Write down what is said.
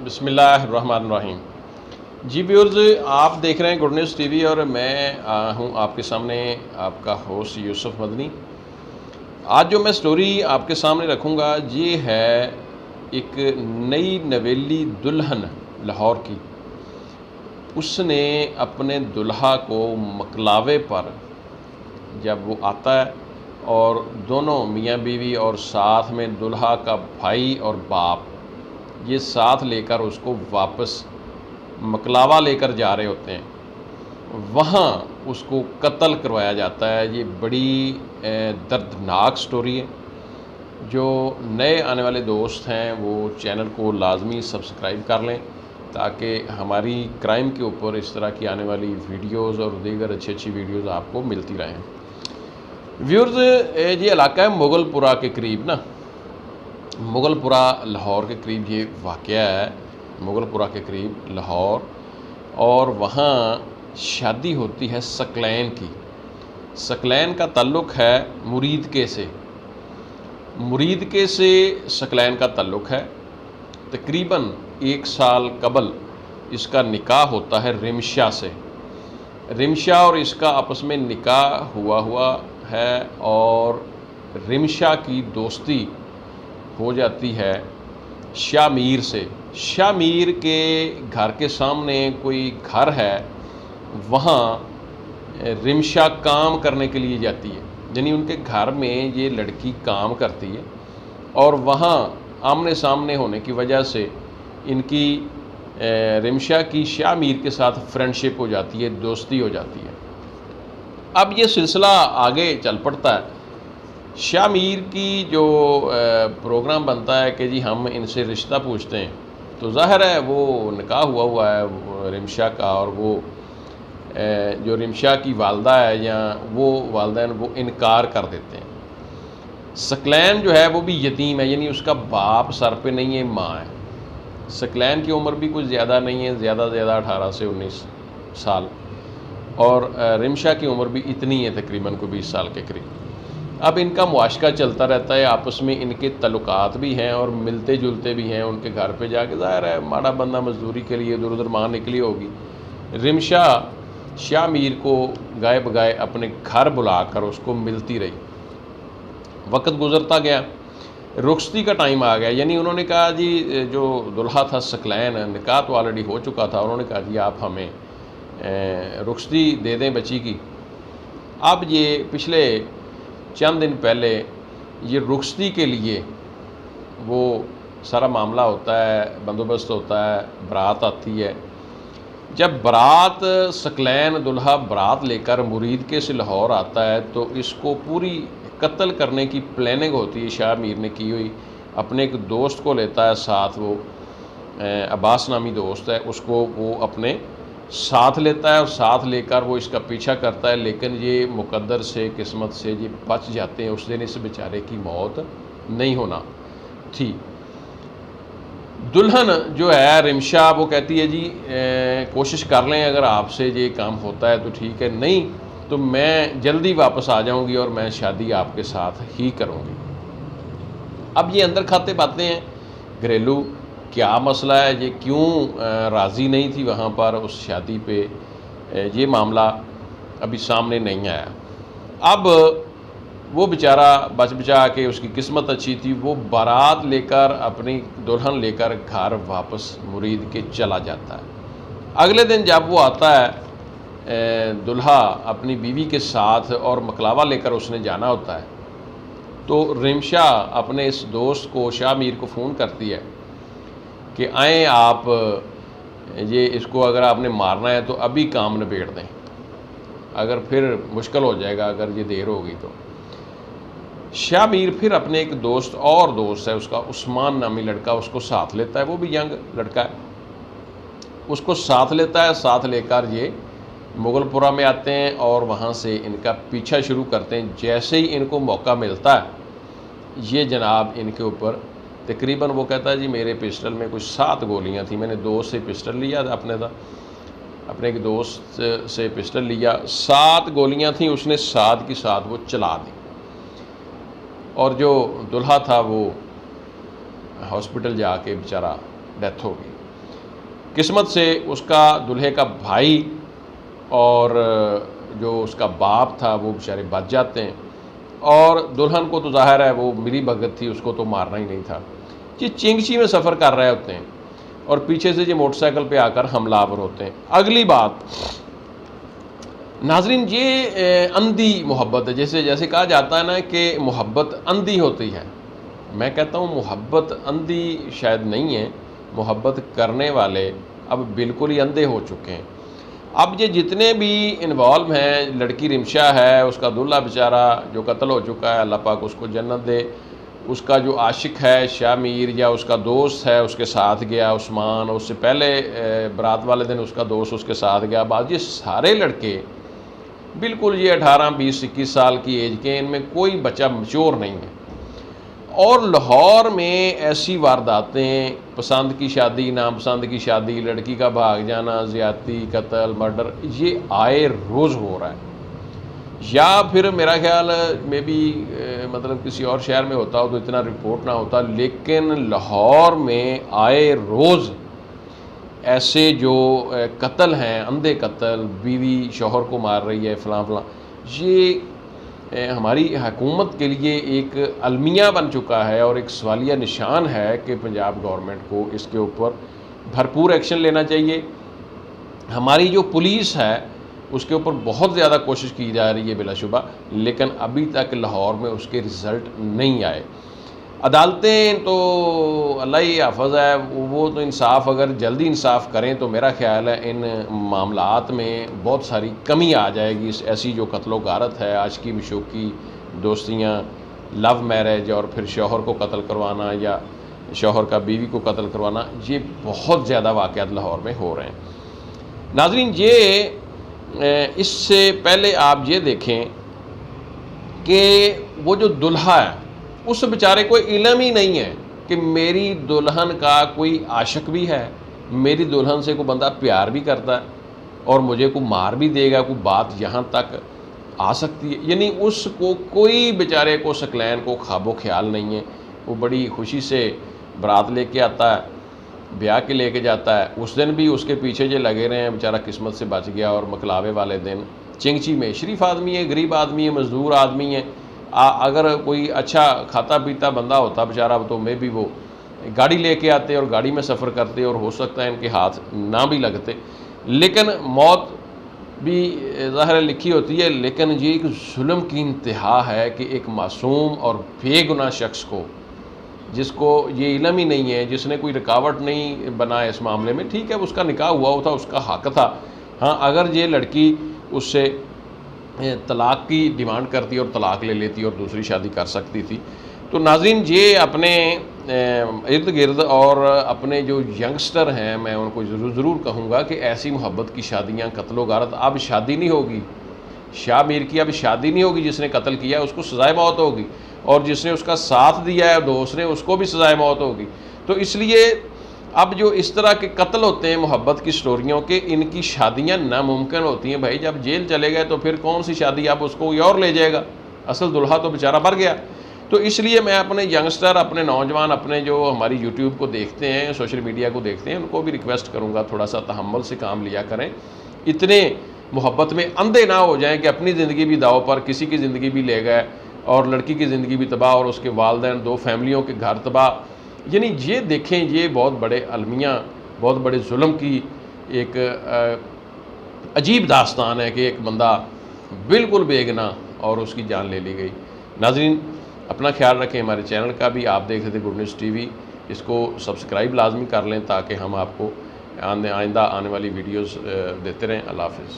बिस्मिल्लाहिर्रहमानिर्रहीम। जी व्यूअर्स, आप देख रहे हैं गुड न्यूज़ टीवी और मैं हूं आपके सामने आपका होस्ट यूसुफ मदनी। आज जो मैं स्टोरी आपके सामने रखूंगा ये है एक नई नवेली दुल्हन लाहौर की। उसने अपने दुल्हा को मकलावे पर जब वो आता है और दोनों मियाँ बीवी और साथ में दुल्हा का भाई और बाप ये साथ लेकर उसको वापस मकलावा लेकर जा रहे होते हैं, वहाँ उसको कत्ल करवाया जाता है। ये बड़ी दर्दनाक स्टोरी है। जो नए आने वाले दोस्त हैं वो चैनल को लाजमी सब्सक्राइब कर लें ताकि हमारी क्राइम के ऊपर इस तरह की आने वाली वीडियोस और दीगर अच्छी वीडियोस आपको मिलती रहें। व्यूअर्स, ये इलाका है मुगलपुरा के करीब ना, मुगलपुरा लाहौर के करीब ये वाक़या है, मुगलपुरा के करीब लाहौर। और वहाँ शादी होती है सकलैन की। सकलैन का ताल्लुक़ है मुरीदके से, मुरीदके से सकलैन का ताल्लुक़ है। तकरीबन 1 साल कबल इसका निकाह होता है रिमशा से। रिमशा और इसका आपस में निकाह हुआ है और रिमशा की दोस्ती हो जाती है शामीर से। शामीर के घर के सामने कोई घर है, वहाँ रिमशा काम करने के लिए जाती है, यानी उनके घर में ये लड़की काम करती है और वहाँ आमने सामने होने की वजह से इनकी रिमशा की शामीर के साथ फ्रेंडशिप हो जाती है, दोस्ती हो जाती है। अब ये सिलसिला आगे चल पड़ता है। शामीर की जो प्रोग्राम बनता है कि जी हम इनसे रिश्ता पूछते हैं, तो ज़ाहिर है वो निकाह हुआ है रिमशा का, और वो जो रिमशा की वालदा है या वो वालदैन वो इनकार कर देते हैं। सकलैन जो है वो भी यतीम है, यानी उसका बाप सर पे नहीं है, माँ है। सकलैन की उम्र भी कुछ ज़्यादा नहीं है, ज़्यादा से ज़्यादा 18 से 19 साल, और रिमशा की उम्र भी इतनी है, तकरीबन को 20 साल के करीब। अब इनका मुआशका चलता रहता है, आपस में इनके तल्लुकात भी हैं और मिलते जुलते भी हैं। उनके घर पे जाके ज़ाहिर है माड़ा बंदा मजदूरी के लिए इधर उधर माँ निकली होगी। रिमशा शामीर को गाए बगाए अपने घर बुलाकर उसको मिलती रही। वक्त गुजरता गया, रुखसती का टाइम आ गया, यानी उन्होंने कहा जी, जो दुल्हा था सकलैन, निकाह तो ऑलरेडी हो चुका था, उन्होंने कहा जी आप हमें रुखसती दे दें बच्ची की। अब ये पिछले चंद दिन पहले ये रुखसती के लिए वो सारा मामला होता है, बंदोबस्त होता है, बारात आती है। जब बारात सकलैन दुल्हा बारात लेकर मुरीदके से लाहौर आता है तो इसको पूरी कत्ल करने की प्लानिंग होती है, शामीर ने की हुई। अपने एक दोस्त को लेता है साथ, वो अब्बास नामी दोस्त है, उसको वो अपने साथ लेता है और साथ लेकर वो इसका पीछा करता है। लेकिन ये मुकद्दर से, किस्मत से ये बच जाते हैं। उस दिन इस बेचारे की मौत नहीं होना थी। दुल्हन जो है रिमशा, वो कहती है जी कोशिश कर लें, अगर आपसे ये काम होता है तो ठीक है, नहीं तो मैं जल्दी वापस आ जाऊंगी और मैं शादी आपके साथ ही करूंगी। अब ये अंदर खाते बातें हैं घरेलू, क्या मसला है, ये क्यों राज़ी नहीं थी वहाँ पर उस शादी पे, ये मामला अभी सामने नहीं आया। अब वो बेचारा बच बचा के, उसकी किस्मत अच्छी थी, वो बारात लेकर, अपनी दुल्हन लेकर घर वापस मुरीद के चला जाता है। अगले दिन जब वो आता है दुल्हा अपनी बीवी के साथ और मकलावा लेकर उसने जाना होता है, तो रिमशा अपने इस दोस्त को, शामीर को फ़ोन करती है कि आएँ आप, ये इसको अगर आपने मारना है तो अभी काम निबेड़ दें, अगर फिर मुश्किल हो जाएगा अगर ये देर होगी तो। शामीर फिर अपने एक दोस्त, और दोस्त है उसका, उस्मान नामी लड़का, उसको साथ लेता है। वो भी यंग लड़का है, उसको साथ लेता है। साथ लेकर ये मुगलपुरा में आते हैं और वहाँ से इनका पीछा शुरू करते हैं। जैसे ही इनको मौका मिलता है, ये जनाब इनके ऊपर तकरीबन, वो कहता है जी मेरे पिस्टल में कुछ 7 गोलियाँ थी, मैंने दोस्त से पिस्टल लिया था, अपने एक दोस्त से पिस्टल लिया, 7 गोलियाँ थी, उसने 7 की 7 वो चला दी। और जो दुल्हा था वो हॉस्पिटल जाके बेचारा डेथ हो गई। किस्मत से उसका दूल्हे का भाई और जो उसका बाप था वो बेचारे बच जाते हैं, और दुल्हन को तो ज़ाहिर है वो मिली भगत थी, उसको तो मारना ही नहीं था। ये चिंगची में सफ़र कर रहे होते हैं और पीछे से ये मोटरसाइकिल पे आकर हमलावर होते हैं। अगली बात नाजरीन, ये अंधी मोहब्बत है। जैसे जैसे कहा जाता है ना कि मोहब्बत अंधी होती है, मैं कहता हूँ मोहब्बत अंधी शायद नहीं है, मोहब्बत करने वाले अब बिल्कुल ही अंधे हो चुके हैं। अब ये जितने भी इन्वॉल्व हैं, लड़की रिमशा है, उसका दूल्हा बेचारा जो कत्ल हो चुका है, अल्लाह पाक उसको जन्नत दे, उसका जो आशिक है शामीर या उसका दोस्त है उसके साथ गया उस्मान, उससे पहले बारात वाले दिन उसका दोस्त उसके साथ गया। बाद ये सारे लड़के बिल्कुल ये 18, 20, 21 साल की एज के, इनमें कोई बच्चा मैच्योर नहीं है। और लाहौर में ऐसी वारदातें, पसंद की शादी, नापसंद की शादी, लड़की का भाग जाना, ज़्यादती, कत्ल, मर्डर, ये आए रोज़ हो रहा है। या फिर मेरा ख्याल में भी मतलब किसी और शहर में होता हो तो इतना रिपोर्ट ना होता, लेकिन लाहौर में आए रोज़ ऐसे जो कत्ल हैं, अंधे कत्ल, बीवी शौहर को मार रही है, फ़लाँ फ़लाँ, ये हमारी हुकूमत के लिए एक अलमिया बन चुका है और एक सवालिया निशान है कि पंजाब गवर्नमेंट को इसके ऊपर भरपूर एक्शन लेना चाहिए। हमारी जो पुलिस है उसके ऊपर बहुत ज़्यादा कोशिश की जा रही है बिलाशुबा, लेकिन अभी तक लाहौर में उसके रिज़ल्ट नहीं आए। अदालतें तो अल्लाह ही हाफ़िज़ है, वो तो इंसाफ अगर जल्दी इंसाफ करें तो मेरा ख़्याल है इन मामलात में बहुत सारी कमी आ जाएगी। इस ऐसी जो कत्लो गारत है, आशिकी मशूक़ी, दोस्तियाँ, लव मैरिज और फिर शौहर को कत्ल करवाना या शौहर का बीवी को कत्ल करवाना, ये बहुत ज़्यादा वाक़यात लाहौर में हो रहे हैं। नाज़रीन, ये इससे पहले आप ये देखें कि वो जो दुल्हा है उस बेचारे को इल्म ही नहीं है कि मेरी दुल्हन का कोई आशिक भी है, मेरी दुल्हन से कोई बंदा प्यार भी करता है और मुझे को मार भी देगा, कोई बात यहाँ तक आ सकती है। यानी उसको कोई बेचारे को सकलैन को ख्वाबो ख्याल नहीं है। वो बड़ी खुशी से बारात लेके आता है, ब्याह के लेके जाता है, उस दिन भी उसके पीछे जो लगे रहे हैं, बेचारा किस्मत से बच गया। और मकलावे वाले दिन चिंगची में शरीफ आदमी है, गरीब आदमी है, मज़दूर आदमी है, अगर कोई अच्छा खाता पीता बंदा होता बेचारा तो मैं भी वो गाड़ी लेके आते और गाड़ी में सफ़र करते और हो सकता है इनके हाथ ना भी लगते। लेकिन मौत भी ज़ाहिर लिखी होती है, लेकिन ये एक जुल्म की इंतहा है कि एक मासूम और बेगुनाह शख्स को, जिसको ये इल्म ही नहीं है, जिसने कोई रुकावट नहीं बनाया इस मामले में, ठीक है उसका निकाह हुआ था, उसका हक़ था। हाँ, अगर ये लड़की उससे तलाक़ की डिमांड करती और तलाक़ ले लेती और दूसरी शादी कर सकती थी। तो नाज़रीन, ये अपने इर्द गिर्द और अपने जो यंगस्टर हैं, मैं उनको ज़रूर कहूँगा कि ऐसी मोहब्बत की शादियाँ, कत्लो गारत, अब शादी नहीं होगी। शाह मीर की अब शादी नहीं होगी। जिसने कत्ल किया है उसको सज़ाए मौत होगी और जिसने उसका साथ दिया है दोस्त ने, उसको भी सज़ाए मौत होगी। तो इसलिए अब जो इस तरह के कत्ल होते हैं मोहब्बत की स्टोरियों के, इनकी शादियां नामुमकिन होती हैं। भाई जब जेल चले गए तो फिर कौन सी शादी अब उसको कोई और ले जाएगा, असल दुल्हा तो बेचारा मर गया। तो इसलिए मैं अपने यंगस्टर, अपने नौजवान, अपने जो हमारी यूट्यूब को देखते हैं, सोशल मीडिया को देखते हैं, उनको भी रिक्वेस्ट करूँगा थोड़ा सा तहम्मुल से काम लिया करें। इतने मोहब्बत में अंधे ना हो जाएँ कि अपनी ज़िंदगी भी दाव पर, किसी की ज़िंदगी भी ले गए और लड़की की ज़िंदगी भी तबाह और उसके वालिदैन, 2 फैमिलियों के घर तबाह। यानी ये देखें, ये बहुत बड़े अलमिया, बहुत बड़े जुल्म की एक अजीब दास्तान है कि एक बंदा बिल्कुल बेगुनाह और उसकी जान ले ली गई। नाज़रीन, अपना ख्याल रखें। हमारे चैनल का भी आप देख रहे थे गुड न्यूज़ टीवी, इसको सब्सक्राइब लाजमी कर लें ताकि हम आपको आइंदा आने वाली वीडियोज़ देते रहें। अल्लाह हाफ़िज़।